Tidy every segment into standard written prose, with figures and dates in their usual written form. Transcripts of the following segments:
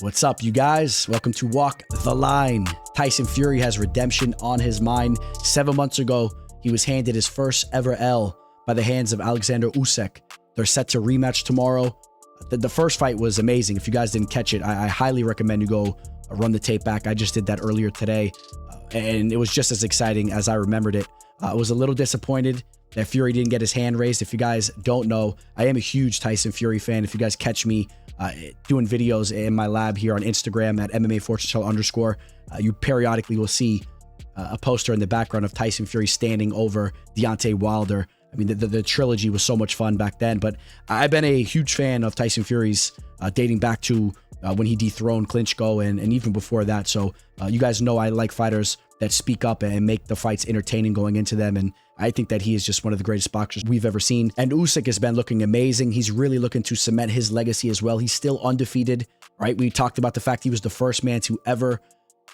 What's up, you guys? Welcome to Walk the Line. Tyson Fury has redemption on his mind. 7 months ago, he was handed his first ever L by the hands of Oleksandr Usyk. They're set to rematch tomorrow. The first fight was amazing. If you guys didn't catch it, I highly recommend you go run the tape back. I just did that earlier today, and it was just as exciting as I remembered it. I was a little disappointed that Fury didn't get his hand raised. If you guys don't know, I am a huge Tyson Fury fan. If you guys catch me doing videos in my lab here on Instagram at MMA_, you periodically will see a poster in the background of Tyson Fury standing over Deontay Wilder. I mean, the trilogy was so much fun back then, but I've been a huge fan of Tyson Fury's dating back to when he dethroned Klitschko and even before that. So you guys know I like fighters that speak up and make the fights entertaining going into them. And I think that he is just one of the greatest boxers we've ever seen. And Usyk has been looking amazing. He's really looking to cement his legacy as well. He's still undefeated, right? We talked about the fact he was the first man to ever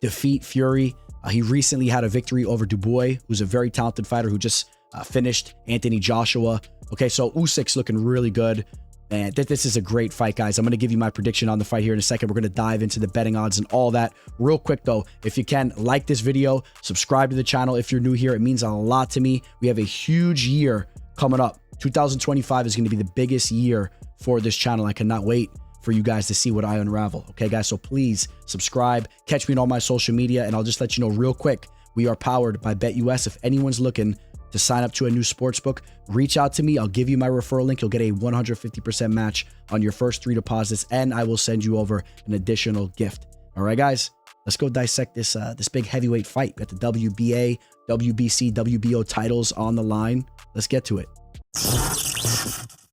defeat Fury. He recently had a victory over Dubois, who's a very talented fighter who just finished Anthony Joshua. Okay, so Usyk's looking really good. And this is a great fight, guys. I'm going to give you my prediction on the fight here in a second. We're going to dive into the betting odds and all that. Real quick, though, if you can, like this video, subscribe to the channel if you're new here. It means a lot to me. We have a huge year coming up. 2025 is going to be the biggest year for this channel. I cannot wait for you guys to see what I unravel. Okay, guys? So please subscribe. Catch me on all my social media, and I'll just let you know real quick, we are powered by BetUS. If anyone's looking to sign up to a new sportsbook, reach out to me. I'll give you my referral link. You'll get a 150% match on your first 3 deposits, and I will send you over an additional gift. All right, guys, let's go dissect this this big heavyweight fight. We got the WBA, WBC, WBO titles on the line. Let's get to it.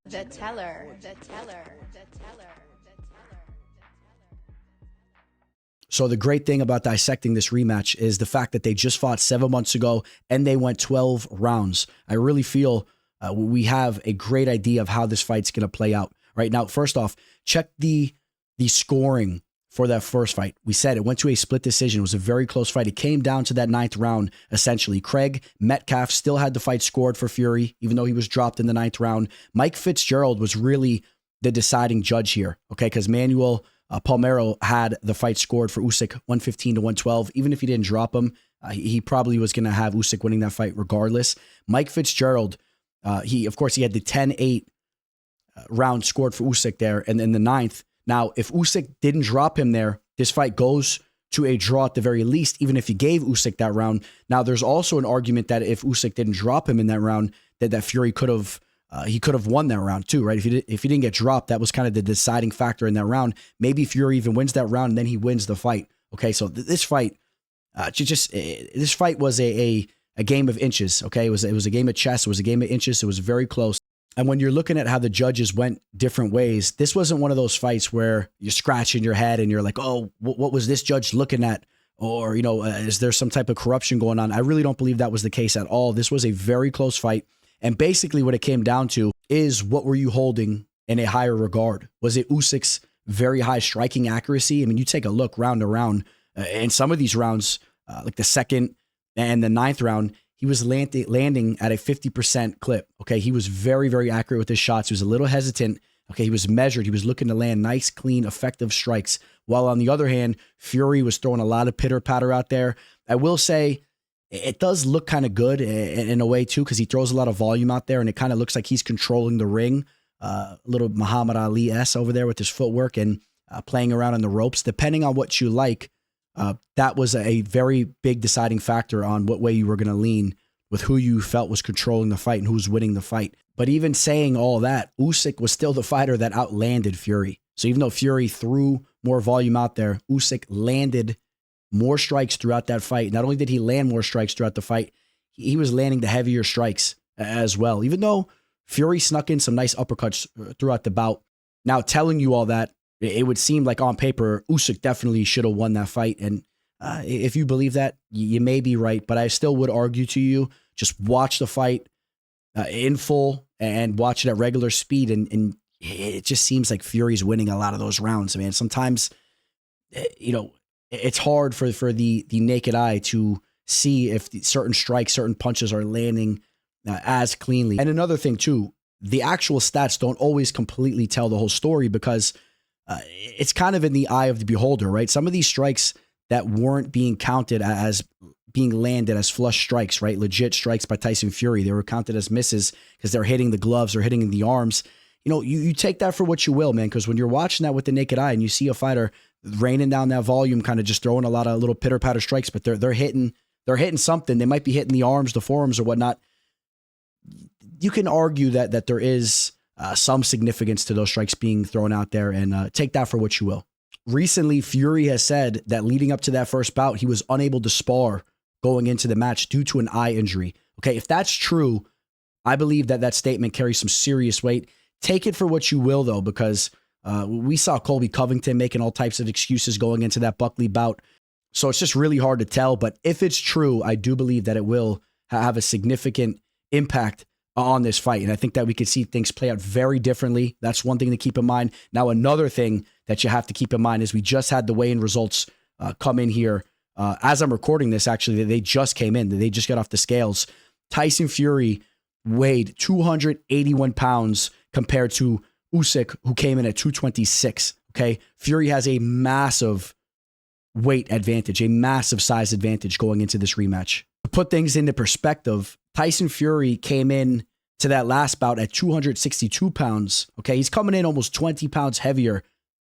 The teller. So the great thing about dissecting this rematch is the fact that they just fought 7 months ago and they went 12 rounds. I really feel we have a great idea of how this fight's going to play out. Right now, first off, check the scoring for that first fight. We said it went to a split decision. It was a very close fight. It came down to that 9th round, essentially. Craig Metcalf still had the fight scored for Fury, even though he was dropped in the 9th round. Mike Fitzgerald was really the deciding judge here, okay, because Manuel Palmero had the fight scored for Usyk 115 to 112. Even if he didn't drop him, he probably was going to have Usyk winning that fight regardless. Mike Fitzgerald, of course, he had the 10-8 round scored for Usyk there, and then the 9th. Now, if Usyk didn't drop him there, this fight goes to a draw at the very least, even if he gave Usyk that round. Now, there's also an argument that if Usyk didn't drop him in that round, that Fury could have won that round too, right? If he didn't get dropped, that was kind of the deciding factor in that round. Maybe Fury even wins that round and then he wins the fight. Okay, so this fight, this fight was a game of inches. Okay, it was a game of chess. It was a game of inches. It was very close. And when you're looking at how the judges went different ways, this wasn't one of those fights where you're scratching your head and you're like, oh, what was this judge looking at? Or, is there some type of corruption going on? I really don't believe that was the case at all. This was a very close fight. And basically what it came down to is, what were you holding in a higher regard? Was it Usyk's very high striking accuracy? I mean, you take a look round to round. In some of these rounds, like the 2nd and the 9th round, he was landing at a 50% clip. Okay, he was very, very accurate with his shots. He was a little hesitant. Okay, he was measured. He was looking to land nice, clean, effective strikes. While on the other hand, Fury was throwing a lot of pitter-patter out there. I will say, it does look kind of good in a way too, because he throws a lot of volume out there and it kind of looks like he's controlling the ring. Little Muhammad Ali-esque over there with his footwork and playing around on the ropes. Depending on what you like, that was a very big deciding factor on what way you were going to lean with who you felt was controlling the fight and who was winning the fight. But even saying all that, Usyk was still the fighter that outlanded Fury. So even though Fury threw more volume out there, Usyk landed more strikes throughout that fight. Not only did he land more strikes throughout the fight, he was landing the heavier strikes as well, even though Fury snuck in some nice uppercuts throughout the bout. Now, telling you all that, it would seem like on paper, Usyk definitely should have won that fight. And if you believe that, you may be right, but I still would argue to you, just watch the fight in full and watch it at regular speed. And it just seems like Fury's winning a lot of those rounds, man. Sometimes, it's hard for the naked eye to see if certain strikes, certain punches are landing as cleanly. And another thing too, the actual stats don't always completely tell the whole story, because it's kind of in the eye of the beholder, right? Some of these strikes that weren't being counted as being landed as flush strikes, right? Legit strikes by Tyson Fury. They were counted as misses because they're hitting the gloves or hitting the arms. You know, you take that for what you will, man, because when you're watching that with the naked eye and you see a fighter raining down that volume, kind of just throwing a lot of little pitter-patter strikes, but they're hitting something. They might be hitting the arms, the forearms, or whatnot. You can argue that there is some significance to those strikes being thrown out there, and take that for what you will. Recently, Fury has said that leading up to that first bout, he was unable to spar going into the match due to an eye injury. Okay, if that's true, I believe that statement carries some serious weight. Take it for what you will, though, because we saw Colby Covington making all types of excuses going into that Buckley bout. So it's just really hard to tell. But if it's true, I do believe that it will have a significant impact on this fight. And I think that we could see things play out very differently. That's one thing to keep in mind. Now, another thing that you have to keep in mind is we just had the weigh-in results come in here. As I'm recording this, actually, they just came in. They just got off the scales. Tyson Fury weighed 281 pounds compared to Usyk, who came in at 226. Okay, Fury has a massive weight advantage, a massive size advantage going into this rematch. To put things into perspective, Tyson Fury came in to that last bout at 262 pounds. Okay, he's coming in almost 20 pounds heavier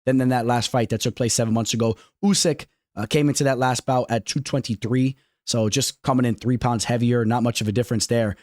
than that last fight that took place 7 months ago. Usyk came into that last bout at 223, so just coming in 3 pounds heavier, not much of a difference there.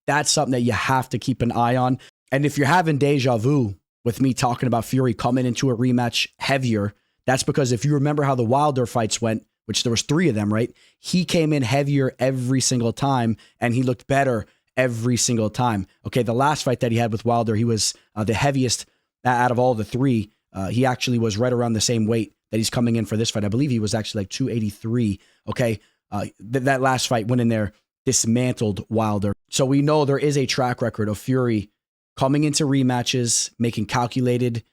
That's something that you have to keep an eye on. And if you're having deja vu with me talking about Fury coming into a rematch heavier, that's because if you remember how the Wilder fights went, which there was 3 of them, right? He came in heavier every single time, and he looked better every single time. Okay, the last fight that he had with Wilder, he was the heaviest out of all the 3. He actually was right around the same weight that he's coming in for this fight. I believe he was actually like 283. Okay, that last fight went in there, dismantled Wilder. So we know there is a track record of Fury coming into rematches, making calculated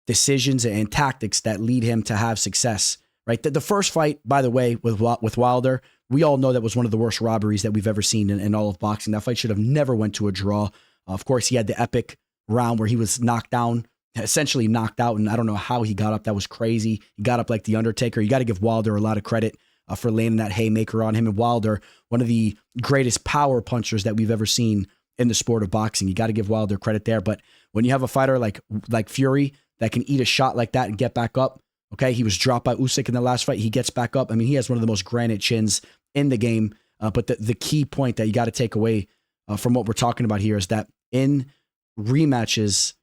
decisions and tactics that lead him to have success, right? The first fight, by the way, with Wilder, we all know that was one of the worst robberies that we've ever seen in all of boxing. That fight should have never went to a draw. Of course, he had the epic round where he was knocked down, essentially knocked out, and I don't know how he got up. That was crazy. He got up like The Undertaker. You got to give Wilder a lot of credit for landing that haymaker on him. And Wilder, one of the greatest power punchers that we've ever seen in the sport of boxing. You got to give Wilder credit there. But when you have a fighter like Fury that can eat a shot like that and get back up, okay, he was dropped by Usyk in the last fight. He gets back up. I mean, he has one of the most granite chins in the game. But the key point that you got to take away from what we're talking about here is that in rematches,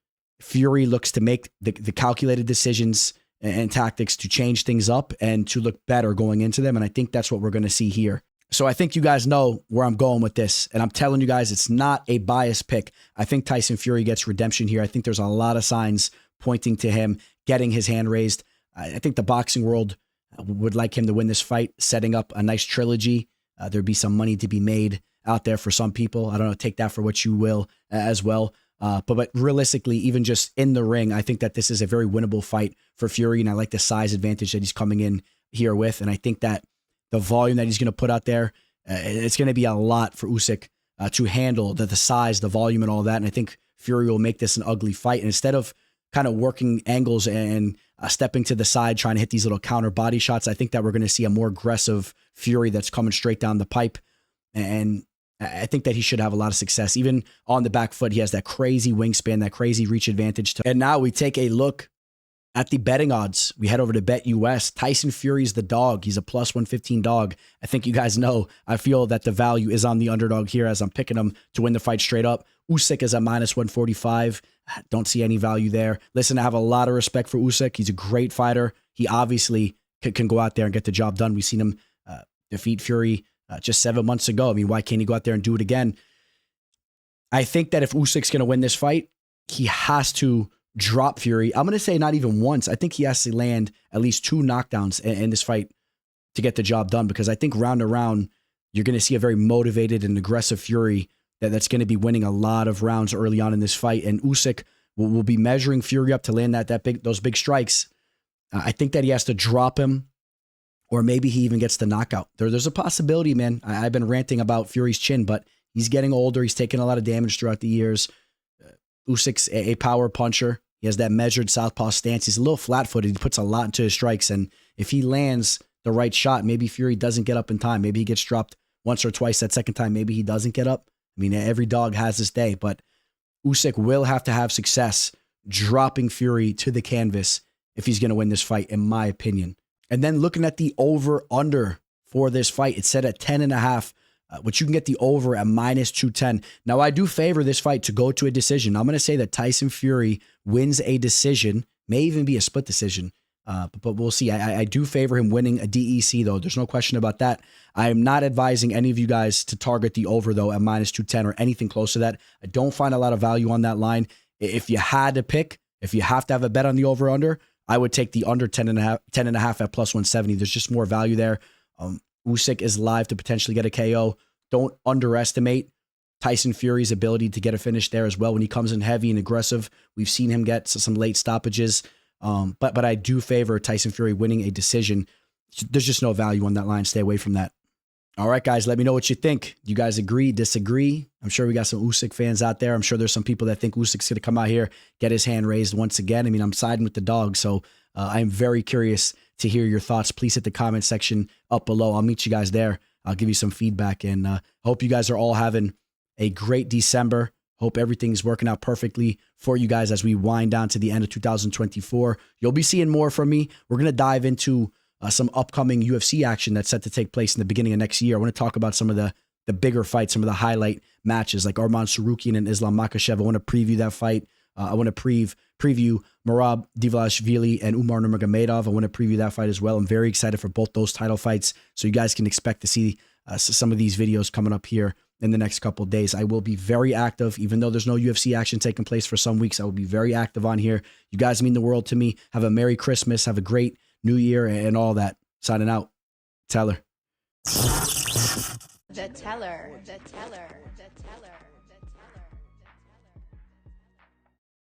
Fury looks to make the calculated decisions and tactics to change things up and to look better going into them. And I think that's what we're going to see here. So I think you guys know where I'm going with this. And I'm telling you guys, it's not a biased pick. I think Tyson Fury gets redemption here. I think there's a lot of signs pointing to him getting his hand raised. I think the boxing world would like him to win this fight, setting up a nice trilogy. There'd be some money to be made out there for some people. I don't know, take that for what you will as well. But realistically, even just in the ring, I think that this is a very winnable fight for Fury. And I like the size advantage that he's coming in here with. And I think that the volume that he's going to put out there, it's going to be a lot for Usyk to handle the size, the volume, and all that. And I think Fury will make this an ugly fight. And instead of kind of working angles and stepping to the side, trying to hit these little counter body shots, I think that we're going to see a more aggressive Fury that's coming straight down the pipe. And I think that he should have a lot of success. Even on the back foot, he has that crazy wingspan, that crazy reach advantage. And now we take a look at the betting odds. We head over to Bet US. Tyson Fury's the dog. He's a plus 115 dog. I think you guys know I feel that the value is on the underdog here as I'm picking him to win the fight straight up. Usyk is at minus 145. Don't see any value there. Listen, I have a lot of respect for Usyk. He's a great fighter. He obviously can go out there and get the job done. We've seen him defeat Fury just 7 months ago. I mean, why can't he go out there and do it again? I think that if Usyk's going to win this fight, he has to drop Fury. I'm going to say not even once. I think he has to land at least 2 knockdowns in this fight to get the job done, because I think round to round, you're going to see a very motivated and aggressive Fury that's going to be winning a lot of rounds early on in this fight. And Usyk will be measuring Fury up to land those big strikes. I think that he has to drop him, or maybe he even gets the knockout. There's a possibility, man. I've been ranting about Fury's chin, but he's getting older. He's taken a lot of damage throughout the years. Usyk's a power puncher. He has that measured southpaw stance. He's a little flat-footed. He puts a lot into his strikes, and if he lands the right shot, maybe Fury doesn't get up in time. Maybe he gets dropped once or twice. That second time, maybe he doesn't get up. I mean, every dog has his day, but Usyk will have to have success dropping Fury to the canvas if he's going to win this fight, in my opinion. And then looking at the over-under for this fight, it's set at 10.5, which you can get the over at -210. Now, I do favor this fight to go to a decision. I'm going to say that Tyson Fury wins a decision, may even be a split decision, but we'll see. I do favor him winning a DEC, though. There's no question about that. I am not advising any of you guys to target the over, though, at -210 or anything close to that. I don't find a lot of value on that line. If you had to pick, if you have to have a bet on the over-under, I would take the under 10.5 at +170. There's just more value there. Usyk is live to potentially get a KO. Don't underestimate Tyson Fury's ability to get a finish there as well. When he comes in heavy and aggressive, we've seen him get some late stoppages. But I do favor Tyson Fury winning a decision. There's just no value on that line. Stay away from that. All right, guys, let me know what you think. Do you guys agree, disagree? I'm sure we got some Usyk fans out there. I'm sure there's some people that think Usyk's going to come out here, get his hand raised once again. I mean, I'm siding with the dog, so I'm very curious to hear your thoughts. Please hit the comment section up below. I'll meet you guys there. I'll give you some feedback, and hope you guys are all having a great December. Hope everything's working out perfectly for you guys as we wind down to the end of 2024. You'll be seeing more from me. We're going to dive into some upcoming UFC action that's set to take place in the beginning of next year. I want to talk about some of the bigger fights, some of the highlight matches like Arman Sarukian and Islam Makhachev. I want to preview that fight. I want to preview Merab Dvalishvili and Umar Nurmagomedov. I want to preview that fight as well. I'm very excited for both those title fights, so you guys can expect to see some of these videos coming up here in the next couple of days. I will be very active, even though there's no UFC action taking place for some weeks. I will be very active on here. You guys mean the world to me. Have a Merry Christmas. Have a great New Year and all that. Signing out. Teller. The teller.